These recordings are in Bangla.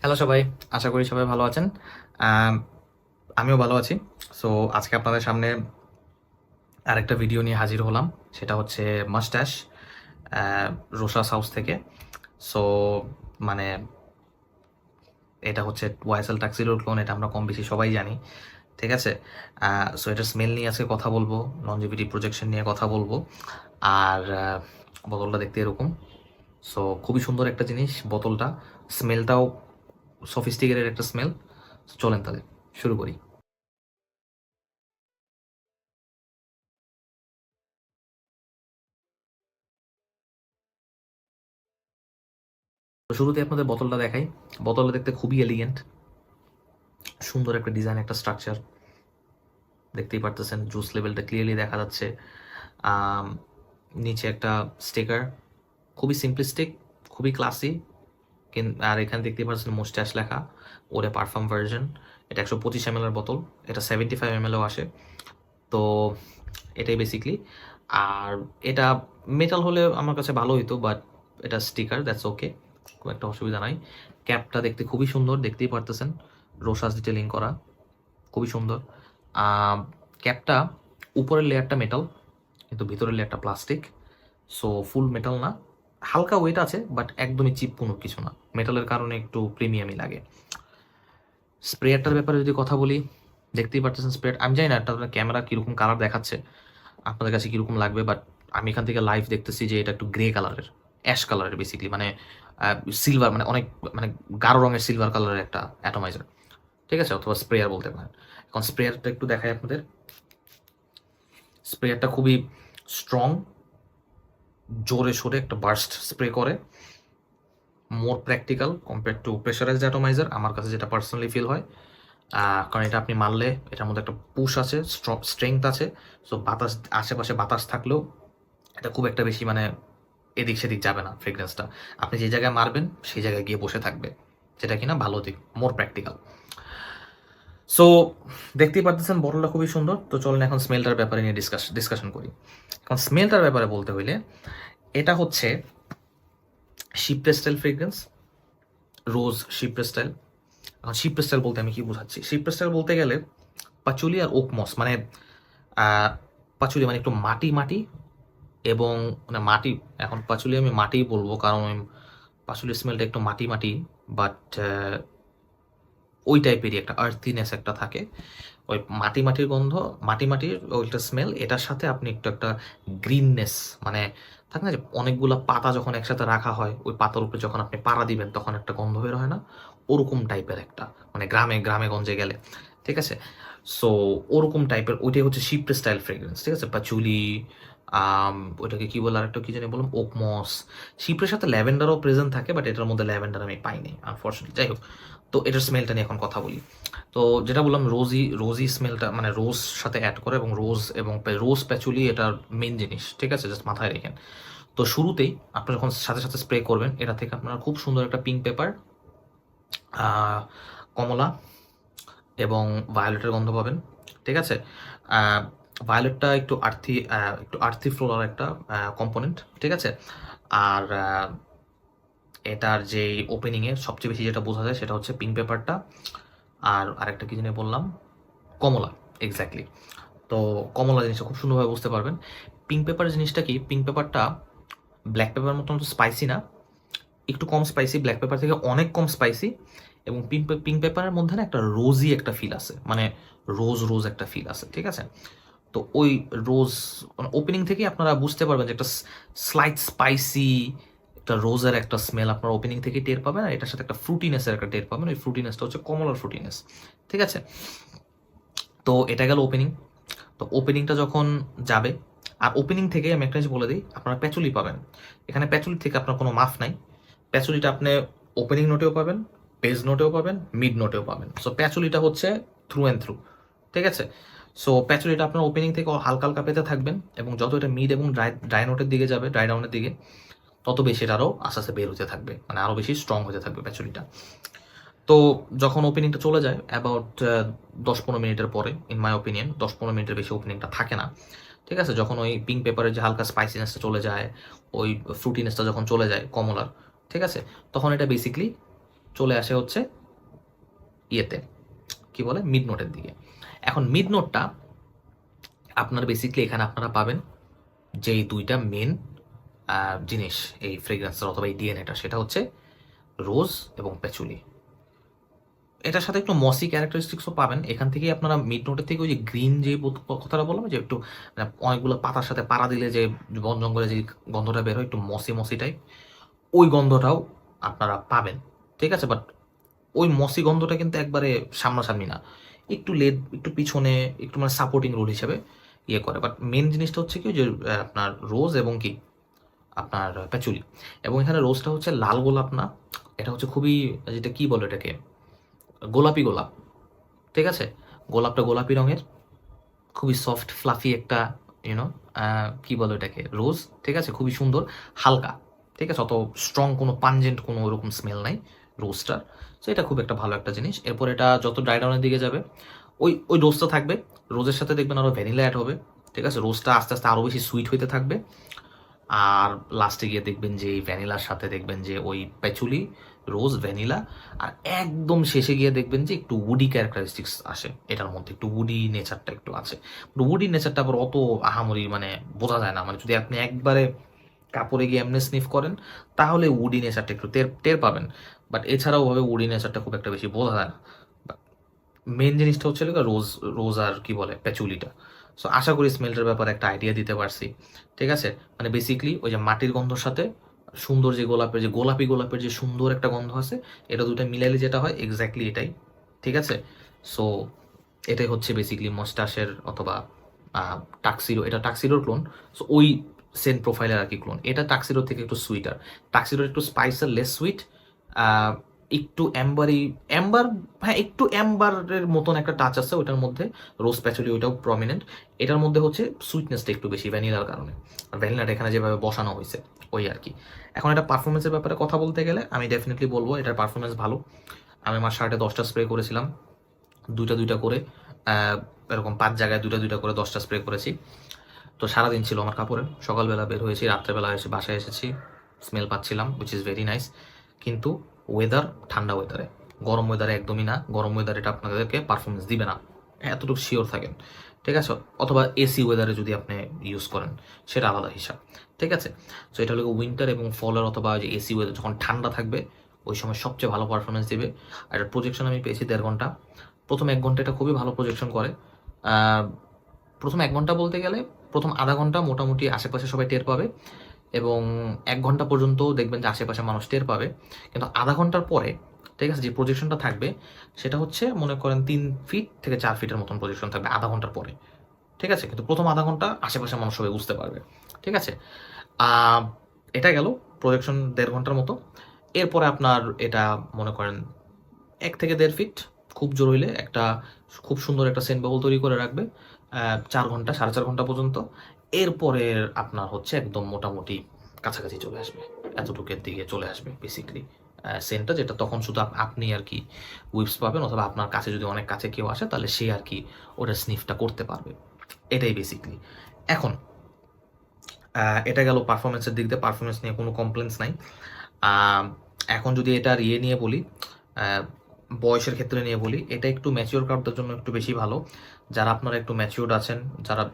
হ্যালো সবাই, আশা করি সবাই ভালো আছেন। আম আমিও ভালো আছি। সো আজকে আপনাদের সামনে আরেকটা ভিডিও নিয়ে হাজির হলাম। সেটা হচ্ছে মাস্টাশ অ্যা রোসাস হাউস থেকে। সো মানে এটা হচ্ছে ওয়াইএসএল টাক্সিডোর ক্লোন, এটা আমরা কম বেশি সবাই জানি। ঠিক আছে? সো এটার স্মেল নিয়ে আজকে কথা বলবো, লনজিভিটি প্রজেকশন নিয়ে কথা বলবো। আর বোতলটা দেখতে এরকম। সো খুবই সুন্দর একটা জিনিস বোতলটা। স্মেলটাও সফিস্টিকেটেড একটা স্মেল। চলেন তাহলে শুরু করি। তো শুরুতে আপনাদের বোতলটা দেখাই। বোতলটা দেখতে খুবই এলিগেন্ট, সুন্দর একটা ডিজাইন, একটা স্ট্রাকচার। দেখতেই পারতেছেন জুস লেভেলটা ক্লিয়ারলি দেখা যাচ্ছে। আম, নিচে একটা স্টিকার, খুবই সিম্পলিস্টিক, খুবই ক্লাসি। আর এখানে দেখতেই পাচ্ছেন মুস্টাচ লেখা, ওরে পারফিউম ভার্জন। এটা 125 ml এর বোতল, এটা 75 ml আসে। তো এটাই বেসিকলি। আর এটা মেটাল হলে আমার কাছে ভালো হইতো, বাট এটা স্টিকার, দ্যাটস ওকে, খুব একটা অসুবিধা নাই। ক্যাপটা দেখতে খুবই সুন্দর, দেখতেই পারতেছেন রোসাস ডিটেলিং করা, খুবই সুন্দর। ক্যাপটা উপরের লেয়ারটা মেটাল, কিন্তু ভিতরের লেয়ারটা প্লাস্টিক। সো ফুল মেটাল না, হালকা ওয়েট আছে, বাট একদমই চিপ কোনো কিছু না। মেটালের কারণে একটু প্রিমিয়ামই লাগে। স্প্রেয়ারটার ব্যাপারে যদি কথা বলি, দেখতেই পারতেছেন স্প্রেয়ার। আমি জানি না একটা ক্যামেরা কীরকম কালার দেখাচ্ছে, আপনাদের কাছে কীরকম লাগবে, বাট আমি এখান থেকে লাইভ দেখতেছি যে এটা একটু গ্রে কালারের, অ্যাশ কালারের বেসিকলি, মানে সিলভার, মানে অনেক, মানে গাঢ় রঙের সিলভার কালারের একটা অ্যাটমাইজার। ঠিক আছে, অথবা স্প্রেয়ার বলতে পারেন। এখন স্প্রেয়ারটা একটু দেখাই আপনাদের। স্প্রেয়ারটা খুবই স্ট্রং, জোরে সোরে একটা বার্স্ট স্প্রে করে, more practical compare to pressurised atomiser, আমার কাছে যেটা পার্সোনালি ফিল হয়। কারণ এটা আপনি মারলে এটার মধ্যে একটা পুশ আছে, স্ট্রেংথ আছে। সো বাতাস, আশেপাশে বাতাস থাকলেও এটা খুব একটা বেশি মানে এদিক সেদিক যাবে না ফ্রেগরেন্সটা। আপনি যে জায়গায় মারবেন সেই জায়গায় গিয়ে বসে থাকবে, যেটা কিনা ভালো দিক, মোর প্র্যাকটিক্যাল। সো দেখতেই পারতেছেন বটলটা খুবই সুন্দর। তো চলেন এখন স্মেলটার ব্যাপারে নিয়ে ডিসকাশন করি। এখন স্মেলটার ব্যাপারে বলতে হইলে, এটা হচ্ছে শিপ্রেস্টাইল ফ্রেগ্রেন্স, রোজ শিপ্রেস্টাইল। এখন শিপ্রেস্টাইল বলতে আমি কি বোঝাচ্ছি? শিপ্রেস্টাইল বলতে গেলে পাচুলি আর ওকমস, মানে পাচুলি মানে একটু মাটি মাটি, এবং মানে মাটি, এখন পাচুলি আমি মাটিই বলবো কারণ ওই পাচুলির স্মেলটা একটু মাটি মাটি, বাট ওই টাইপেরই একটা আর্থিনেস একটা থাকে। ওই মাটি মাটির গন্ধ, মাটি মাটির ওইটা স্মেল, এটার সাথে আপনি একটু একটা গ্রিননেস, মানে থাকে না যে অনেকগুলো পাতা যখন একসাথে রাখা হয়, ওই পাতার উপরে যখন আপনি পাড়া দিবেন তখন একটা গন্ধ বের হয় না, ওরকম টাইপের একটা, মানে গ্রামে গ্রামে গঞ্জে গেলে, ঠিক আছে। সো ওরকম টাইপের ওইটাই হচ্ছে শিপ্রে স্টাইল ফ্রেগ্রেন্স, ঠিক আছে। পাচুলি, ওইটাকে কি বলে, আরেকটা কি জানি বললাম, ওকমস। শিপ্রের সাথে ল্যাভেন্ডারও প্রেজেন্ট থাকে, বাট এটার মধ্যে ল্যাভেন্ডার আমি পাইনি আনফর্চুনেটলি। যাই হোক, তো এটার স্মেলটা নিয়ে এখন কথা বলি। তো যেটা বললাম, রোজি রোজি স্মেলটা, মানে রোজ সাথে অ্যাড করে, এবং রোজ এবং রোজ প্যাচুলি এটার মেন জিনিস, ঠিক আছে, জাস্ট মাথায় রেখেন। তো শুরুতেই আপনি যখন সাথে সাথে স্প্রে করবেন, এটা থেকে আপনারা খুব সুন্দর একটা পিঙ্ক পেপার, কমলা এবং ভায়োলেটের গন্ধ পাবেন, ঠিক আছে। ভায়োলেটটা একটু আর্থি ফ্লোরার একটা কম্পোনেন্ট, ঠিক আছে। আর এটার যে ওপেনিংয়ে সবচেয়ে বেশি যেটা বোঝা যায় সেটা হচ্ছে পিঙ্ক পেপারটা, আর আরেকটা কি জানি বললাম, কমলা, এক্স্যাক্টলি। তো কমলা জিনিসটা খুব সুন্দরভাবে বুঝতে পারবেন। পিঙ্ক পেপার জিনিসটা কি, পিঙ্ক পেপারটা ব্ল্যাক পেপার মতন তো স্পাইসি না, একটু কম স্পাইসি, ব্ল্যাক পেপার থেকে অনেক কম স্পাইসি। এবং পিঙ্ক পেপারের মধ্যে না একটা রোজি একটা ফিল আছে, মানে রোজ রোজ একটা ফিল আছে, ঠিক আছে। তো ওই রোজ ওপেনিং থেকেই আপনারা বুঝতে পারবেন যে একটা স্লাইট স্পাইসি, একটা রোজের একটা স্মেল আপনারা ওপেনিং থেকে টের পাবেন, আর এটার সাথে একটা ফ্রুটিনেসের একটা টের পাবেন। ওই ফ্রুটিনেসটা হচ্ছে কমলার ফ্রুটিনেস, ঠিক আছে। তো এটা গেল ওপেনিং। তো ওপেনিংটা যখন যাবে, আর ওপেনিং থেকে আমি একটা জিনিস বলে দিই, আপনারা প্যাচুলি পাবেন। এখানে প্যাচুলি থেকে আপনার কোনো মাফ নাই। প্যাচুলিটা আপনি ওপেনিং নোটেও পাবেন, বেজ নোটেও পাবেন, মিড নোটেও পাবেন। সো প্যাচুলিটা হচ্ছে থ্রু অ্যান্ড থ্রু, ঠিক আছে। সো প্যাচুলিটা আপনার ওপেনিং থেকে হালকা হালকা পেতে থাকবেন, এবং যত এটা মিড এবং ড্রাই ড্রাই নোটের দিকে যাবে, ড্রাই ডাউনের দিকে, তত বেশি এটা আরও আস্তে আস্তে বের হতে থাকবে, মানে আরও বেশি স্ট্রং হতে থাকবে প্যাচুলিটা। তো যখন ওপেনিংটা চলে যায় অ্যাবাউট 10-15 মিনিটের পরে, ইন মাই ওপিনিয়ন 10-15 মিনিটের বেশি ওপেনিংটা থাকে না, ঠিক আছে। যখন ওই পিঙ্ক পেপারের যে হালকা স্পাইসিনেসটা চলে যায়, ওই ফ্রুটিনেসটা যখন চলে যায় কমলার, ঠিক আছে, তখন এটা বেসিকলি চলে আসে হচ্ছে ইয়েতে কি বলে মিড নোটের দিকে। এখন মিড নোটটা আপনার বেসিক্যালি এখানে আপনারা পাবেন যেই দুইটা মেন জিনিস এই ফ্রেগ্রেন্সের অথবা এই ডিএনএটা, সেটা হচ্ছে রোজ এবং প্যাচুলি। এটার সাথে একটু মসি ক্যারেক্টারিস্টিক্সও পাবেন। এখান থেকেই আপনারা মিড নোটের থেকে ওই যে গ্রিন যে কথাটা বললাম, যে একটু অনেকগুলো পাতার সাথে পাড়া দিলে যে বন জঙ্গলে যে গন্ধটা বের হয় একটু মসি মসি টাইপ, ওই গন্ধটাও আপনারা পাবেন। ঠিক আছে, বাট ওই মসি গন্ধটা কিন্তু একবারে সামনাসামনি না, একটু লেদ একটু পিছনে একটু মানে সাপোর্টিং রোল হিসেবে ইয়ে করে। বাট মেন জিনিসটা হচ্ছে কি যে আপনার রোজ এবং কি আপনার প্যাচুলি। এবং এখানে রোজটা হচ্ছে লাল গোলাপ না, এটা হচ্ছে খুবই যেটা কি বলে এটাকে গোলাপি গোলাপ। ঠিক আছে, গোলাপটা গোলাপি রঙের, খুবই সফট ফ্লাফি একটা ইউনো কি বলো এটাকে রোজ। ঠিক আছে, খুবই সুন্দর, হালকা। ঠিক আছে, অত স্ট্রং কোনো পানজেন্ট কোনো ওরকম স্মেল নাই রোজটার। সো এটা খুব একটা ভালো একটা জিনিস। এরপর এটা যত ড্রাই ডাউনের দিকে যাবে ওই ওই রোজটা থাকবে, রোজের সাথে দেখবেন আরও ভ্যানিলা অ্যাড হবে। ঠিক আছে, রোজটা আস্তে আস্তে আরও বেশি সুইট হইতে থাকবে। আর লাস্টে গিয়ে দেখবেন যে এই ভ্যানিলার সাথে দেখবেন যে ওই প্যাচুলি, রোজ, ভ্যানিলা। আর একদম শেষে গিয়ে দেখবেন যে একটু উডি ক্যারেক্টারিস্টিক্স আসে এটার মধ্যে, একটু উডি নেচারটা একটু আছে। উডি নেচারটা আবার অত আহামরি মানে বোঝা যায় না, মানে যদি আপনি একবারে কাপড়ে গিয়ে এমনি স্নিফ করেন তাহলে উডি নেচারটা একটু টের টের পাবেন। বাট এছাড়াও ভাবে উডি নেচারটা খুব একটা বেশি বোঝা যায় না। মেন জিনিসটা হচ্ছে রোজ, রোজ আর কি বলে প্যাচুলিটা। সো আশা করি স্মেলটার ব্যাপারে একটা আইডিয়া দিতে পারছি। ঠিক আছে, মানে বেসিকলি ওই যে মাটির গন্ধর সাথে সুন্দর যে গোলাপের যে গোলাপি গোলাপের যে সুন্দর একটা গন্ধ আছে, এটা দুটো মিলাইলে যেটা হয় এক্স্যাক্টলি এটাই। ঠিক আছে, সো এটাই হচ্ছে বেসিকলি মস্টাশের অথবা টাক্সিডো, এটা টাক্সিডোর ক্লোন। সো ওই সেন্ট প্রোফাইলের আর কি ক্লোন। এটা টাক্সিডো থেকে একটু সুইটার, টাক্সিডোর একটু স্পাইসার লেস সুইট, একটু অ্যাম্বারি অ্যাম্বার, হ্যাঁ একটু অ্যাম্বারের মতন একটা টাচ আছে ওইটার মধ্যে। রোজ প্যাচুলি ওইটাও প্রমিনেন্ট। এটার মধ্যে হচ্ছে সুইটনেসটা একটু বেশি ভ্যানিলার কারণে, আর ভ্যানিলাটা এখানে যেভাবে বসানো হয়েছে ওই আর কি। এখন এটা পারফরমেন্সের ব্যাপারে কথা বলতে গেলে আমি ডেফিনেটলি বলবো এটার পারফরমেন্স ভালো। আমি আমার শার্টে 10টা স্প্রে করেছিলাম, দুইটা দুইটা করে, এরকম 5 জায়গায় দুইটা দুইটা করে 10টা স্প্রে করেছি। তো সারাদিন ছিল আমার কাপড়ে, সকালবেলা বের হয়েছি, রাত্রেবেলা এসে বাসায় এসেছি, স্মেল পাচ্ছিলাম, উইচ ইজ ভেরি নাইস। কিন্তু ওয়েদার ঠান্ডা ওয়েদারে, গরম ওয়েদারে একদমই না। গরম ওয়েদারে এটা আপনাদেরকে পারফরমেন্স দিবে না, এতটুকু শিওর থাকেন। ঠিক আছে, অথবা এসি ওয়েদারে যদি আপনি ইউজ করেন সেটা আলাদা হিসাব। ঠিক আছে, সো এটা হলো উইন্টার এবং ফলের অথবা যে এসি ওয়েদার যখন ঠান্ডা থাকবে ওই সময় সবচেয়ে ভালো পারফরমেন্স দিবে। আর এটার প্রজেকশন আমি পেয়েছি 1.5 ঘন্টা। প্রথম 1 ঘন্টা এটা খুবই ভালো প্রজেকশন করে। প্রথম 1 ঘন্টা বলতে গেলে প্রথম আধা ঘন্টা মোটামুটি আশেপাশে সবাই টের পাবে, এবং 1 ঘন্টা পর্যন্ত দেখবেন যে আশেপাশে মানুষ টের পাবে। কিন্তু আধা ঘন্টার পরে ঠিক আছে যে প্রজেকশনটা থাকবে সেটা হচ্ছে মনে করেন 3 ফিট থেকে 4 ফিটের মতন প্রজেকশন থাকবে আধা ঘন্টার পরে। ঠিক আছে, কিন্তু প্রথম আধা ঘন্টা আশেপাশে মানুষ সবাই বুঝতে পারবে। ঠিক আছে, এটা গেল প্রজেকশন 1.5 ঘন্টার মতো। এরপরে আপনার এটা মনে করেন 1 থেকে 1.5 ফিট খুব জোর হইলে একটা খুব সুন্দর একটা সেন্ট বাবল তৈরি করে রাখবে 4 ঘন্টা 4.5 ঘন্টা পর্যন্ত। এরপরে আপনার হচ্ছে একদম মোটামুটি কাছাকাছি চলে আসবে, এতটুকুর দিকে চলে আসবে বেসিক্যালি সেন্টটা, যেটা তখন শুধু আপনি আর কি উইপস পাবেন, অথবা আপনার কাছে যদি অনেক কাছে কেউ আসে তাহলে সে আর কি ওটা স্নিফটা করতে পারবে। এটাই বেসিক্যালি। এখন এটা গেল পারফরমেন্সের দিক দিয়ে, পারফরমেন্স নিয়ে কোনো কমপ্লেন্স নাই। এখন যদি এটার ইয়ে নিয়ে বলি, বয়সের ক্ষেত্রে নিয়ে বলি, এটা একটু ম্যাচিওর কাপদের জন্য একটু বেশি ভালো। যারা আপনারা একটু ম্যাচিওর্ড আছেন, যারা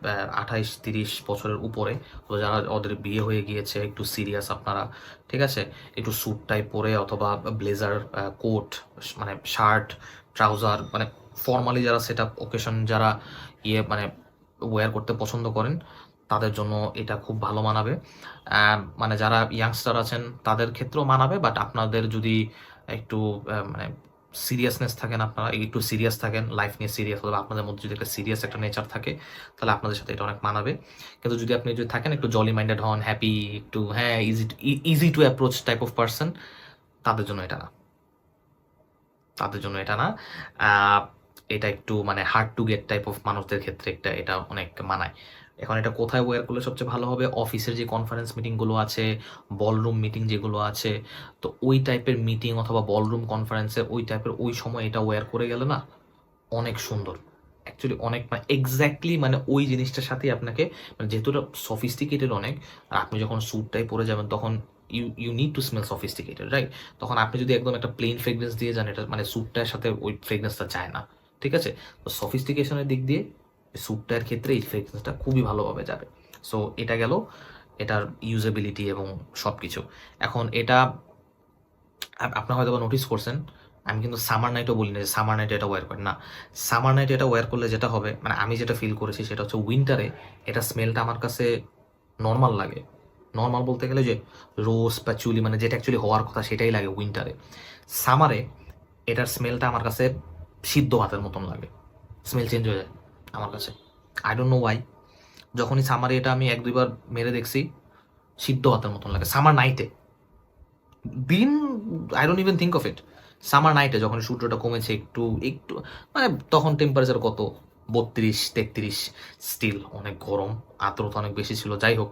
28-30 বছরের উপরে, তো যারা ওদের বিয়ে হয়ে গিয়েছে, একটু সিরিয়াস আপনারা, ঠিক আছে, একটু স্যুট টাইপ পরে অথবা ব্লেজার কোট মানে শার্ট ট্রাউজার মানে ফর্মালি যারা সেট আপ ওকেশন যারা ইয়ে মানে ওয়্যার করতে পছন্দ করেন তাদের জন্য এটা খুব ভালো মানাবে। মানে যারা ইয়াংস্টার আছেন তাদের ক্ষেত্রেও মানাবে, বাট আপনাদের যদি একটু মানে সিরিয়াসনেস থাকেন, আপনারা একটু সিরিয়াস থাকেন, লাইফ নিয়ে সিরিয়াস, অথবা আপনাদের মধ্যে যদি একটা সিরিয়াস একটা নেচার থাকে তাহলে আপনাদের সাথে এটা অনেক মানাবে। কিন্তু যদি আপনি যদি থাকেন একটু জলি মাইন্ডেড হন, হ্যাপি, একটু হ্যাঁ easy to approach type of person, তাদের জন্য এটা না, তাদের জন্য এটা না। এটা একটু মানে hard to get type of মানুষদের ক্ষেত্রে এটা অনেক মানায়। এখন এটা কোথায় ওয়্যার করলে সবচেয়ে ভালো হবে? অফিসের যে কনফারেন্স মিটিংগুলো আছে, বলরুম মিটিং যেগুলো আছে, তো ওই টাইপের মিটিং অথবা বলরুম কনফারেন্সের ওই টাইপের ওই সময় এটা ওয়্যার করে গেলে না অনেক সুন্দর। অ্যাকচুয়ালি অনেক মানে এক্স্যাক্টলি মানে ওই জিনিসটার সাথেই আপনাকে মানে যেহেতু এটা সফিস্টিকেটেড অনেক, আর আপনি যখন স্যুটটাই পরে যাবেন তখন you need to smell sophisticated, right? তখন আপনি যদি একদম একটা প্লেন ফ্রেগরেন্স দিয়ে যান, এটা মানে স্যুটটার সাথে ওই ফ্রেগরেন্সটা যায় না, ঠিক আছে? তো সফিস্টিকেশনের দিক দিয়ে স্যুটটার ক্ষেত্রে এই ফ্রেগরেন্সটা খুবই ভালোভাবে যাবে। সো এটা গেল এটার ইউজেবিলিটি এবং সব কিছু। এখন এটা আপনারা হয়তো বা নোটিস করছেন, আমি কিন্তু সামার নাইটও বলি না যে সামার নাইটে এটা ওয়্যার করেন না। সামার নাইটে এটা ওয়্যার করলে যেটা হবে, মানে আমি যেটা ফিল করেছি সেটা হচ্ছে উইন্টারে এটা স্মেলটা আমার কাছে নর্মাল লাগে। নর্মাল বলতে গেলে যে রোজ প্যাচুলি মানে যেটা অ্যাকচুয়ালি হওয়ার কথা সেটাই লাগে উইন্টারে। সামারে এটার স্মেলটা আমার কাছে সিদ্ধ ভাতের মতন লাগে, স্মেল চেঞ্জ হয়ে যায় আমার কাছে। I don't know Y. যখনই সামারে এটা আমি 1-2 বার মেরে দেখছি, সিদ্ধ ভাতের মতন লাগে সামার নাইটে। দিন I don't even think of it. Summer নাইটে যখন সূর্যটা কমেছে একটু একটু, মানে তখন টেম্পারেচার কত 32-33, স্টিল অনেক গরম, আর্দ্রতা অনেক বেশি ছিল, যাই হোক।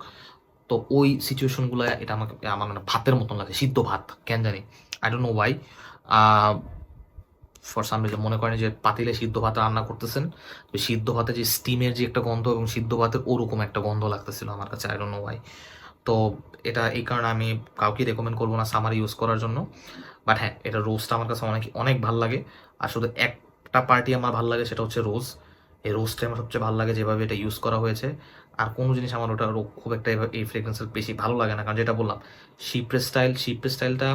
তো ওই সিচুয়েশনগুলো এটা আমাকে আমার মানে ভাতের মতন লাগে, সিদ্ধ ভাত, কেন জানি, I don't know Y. For some reason মনে করেন যে পাতিলে সিদ্ধ ভাত রান্না করতেছেন, তো সিদ্ধ ভাতে যে স্টিমের যে একটা গন্ধ এবং সিদ্ধ ভাতের ওরকম একটা গন্ধ লাগতেছিল আমার কাছে, আই ডোন্ট নো ওয়াই। তো এটা এই কারণে আমি কাউকে রেকমেন্ড করবো না সামার ইউজ করার জন্য। বাট হ্যাঁ, এটা রোজটা আমার কাছে অনেক অনেক ভালো লাগে। আর শুধু একটা পার্টি আমার ভালো লাগে, সেটা হচ্ছে রোজ। এই রোজটা আমার সবচেয়ে ভালো লাগে যেভাবে এটা ইউজ করা হয়েছে। আর কোনো জিনিস আমার ওটা খুব একটা এই ফ্রেগরেন্সের বেশি ভালো লাগে না, কারণ যেটা বললাম শিপ্রেস স্টাইলটা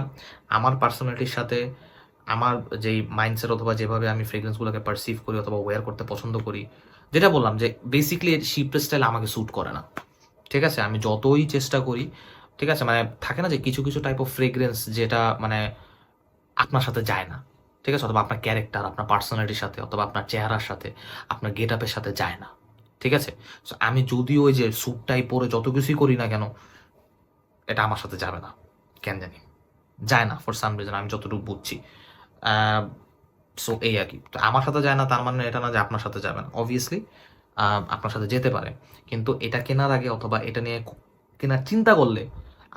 আমার পার্সোনালিটির সাথে, আমার যেই মাইন্ডসেট অথবা যেভাবে আমি ফ্রেগরেন্সগুলোকে পারসিভ করি অথবা ওয়্যার করতে পছন্দ করি, যেটা বললাম যে বেসিক্যালি শিপ্রেস স্টাইল আমাকে স্যুট করে না, ঠিক আছে? আমি যতই চেষ্টা করি, ঠিক আছে, মানে থাকে না যে কিছু কিছু টাইপ অফ ফ্রেগরেন্স যেটা মানে আপনার সাথে যায় না, ঠিক আছে? অথবা আপনার ক্যারেক্টার, আপনার পার্সোনালিটির সাথে, অথবা আপনার চেহারার সাথে, আপনার গেট আপের সাথে যায় না, ঠিক আছে? সো আমি যদিও ওই যে স্যুটটাই পরে যত কিছুই করি না কেন, এটা আমার সাথে যাবে না, কেন জানি যায় না ফর সাম রিজন, আমি যতটুকু বুঝছি। সো এই আর কি। তো আমার সাথে যায় না তার মানে এটা না যে আপনার সাথে যাবে না। অবভিয়াসলি আপনার সাথে যেতে পারে, কিন্তু এটা কেনার আগে অথবা এটা নিয়ে কেনার চিন্তা করলে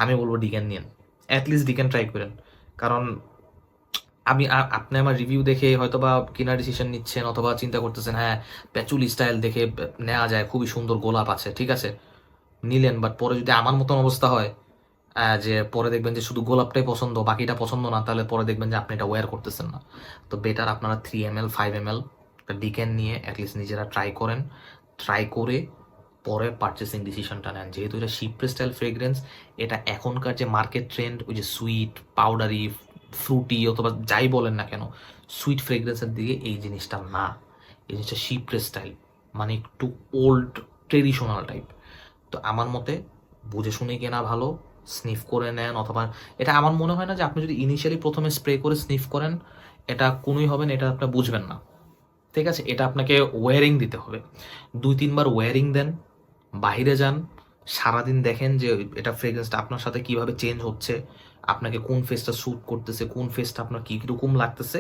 আমি বলবো ডিক্যান নিন, অ্যাটলিস্ট ডিক্যান ট্রাই করেন। কারণ আপনি আমার রিভিউ দেখে হয়তো বা কেনার ডিসিশন নিচ্ছেন অথবা চিন্তা করতেছেন হ্যাঁ প্যাচুলি স্টাইল দেখে নেওয়া যায়, খুবই সুন্দর গোলাপ আছে, ঠিক আছে, নিলেন। বাট পরে যদি আমার মতন অবস্থা হয়, যে পরে দেখবেন যে শুধু গোলাপটাই পছন্দ, বাকিটা পছন্দ না, তাহলে পরে দেখবেন যে আপনি এটা ওয়্যার করতেছেন না। তো বেটার আপনারা 3 ml 5 ml ডিক্যান নিয়ে অ্যাটলিস্ট নিজেরা ট্রাই করেন, ট্রাই করে পরে পারচেসিং ডিসিশনটা নেন। যেহেতু এটা শিপ্রে স্টাইল ফ্রেগরেন্স, এটা এখনকার যে মার্কেট ট্রেন্ড, ওই যে সুইট, পাউডারি, ফ্রুটি অথবা যাই বলেন না কেন, সুইট ফ্রেগরেন্সের দিকে এই জিনিসটা না। এই জিনিসটা শিপ্রে স্টাইল, মানে একটু ওল্ড ট্রেডিশনাল টাইপ। তো আমার মতে বুঝে শুনে কেনা ভালো, স্নিফ করে নেন। অথবা এটা আমার মনে হয় না যে আপনি যদি ইনিশিয়ালি প্রথমে স্প্রে করে স্নিফ করেন এটা কোনোই হবে না, এটা আপনি বুঝবেন না, ঠিক আছে? এটা আপনাকে ওয়ারিং দিতে হবে, 2-3 বার ওয়ারিং দেন, বাইরে যান, সারাদিন দেখেন যে এটা ফ্রেগ্রেন্সটা আপনার সাথে কিভাবে চেঞ্জ হচ্ছে, আপনাকে কোন ফেসটা স্যুট করতেছে, কোন ফেসটা আপনার কীরকম লাগতেছে,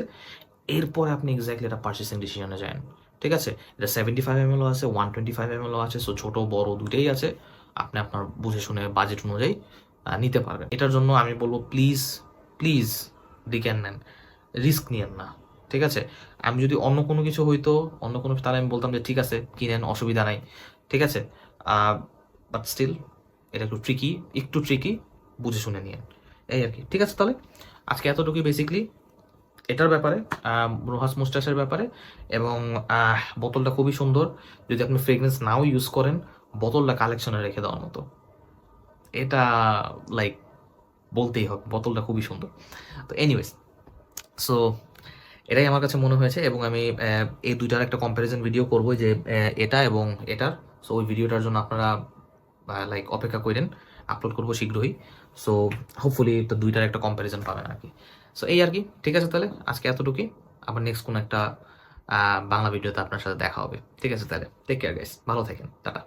এরপরে আপনি এক্স্যাক্টলি এটা পারচেসিং ডিসিশনে যান, ঠিক আছে? এটা 75 ml আছে, 125 ml আছে, সো ছোটো বড় দুইটাই আছে। আপনি আপনার বুঝে শুনে বাজেট অনুযায়ী নিতে পারবেন। এটার জন্য আমি বলবো প্লিজ প্লিজ ডিক্যান নেন, রিস্ক নিয়েন না, ঠিক আছে? আমি যদি অন্য কোনো কিছু হইতো, অন্য কোনো, তাহলে আমি বলতাম যে ঠিক আছে কিনেন, অসুবিধা নাই, ঠিক আছে? বাট স্টিল এটা একটু ট্রিকি, বুঝে শুনে নিয়েন, এই আর কি। ঠিক আছে, তাহলে আজকে এতটুকুই বেসিকলি এটার ব্যাপারে, রোহাস মুস্টাসের ব্যাপারে। এবং বোতলটা খুবই সুন্দর, যদি আপনি ফ্রেগরেন্স নাও ইউজ করেন, বোতলটা কালেকশনে রেখে দেওয়ার মতো। এটা লাইক বলতেই হবে, বোতলটা খুবই সুন্দর। তো এনিওয়েজ, সো এটাই আমার কাছে মনে হয়েছে, এবং আমি এই দুইটার একটা কম্প্যারিজন ভিডিও করবো, যে এটা এবং এটার। সো ওই ভিডিওটার জন্য আপনারা লাইক অপেক্ষা করেন, আপলোড করবো শীঘ্রই। সো হোপফুলি তো দুইটার একটা কম্প্যারিজন পাবেন আর কি। সো এই আর কি। ঠিক আছে, তাহলে আজকে এতটুকুই। আবার নেক্সট কোনো একটা বাংলা ভিডিওতে আপনার সাথে দেখা হবে। ঠিক আছে, তাহলে টেক কেয়ার গাইস, ভালো থাকেন, টাটা।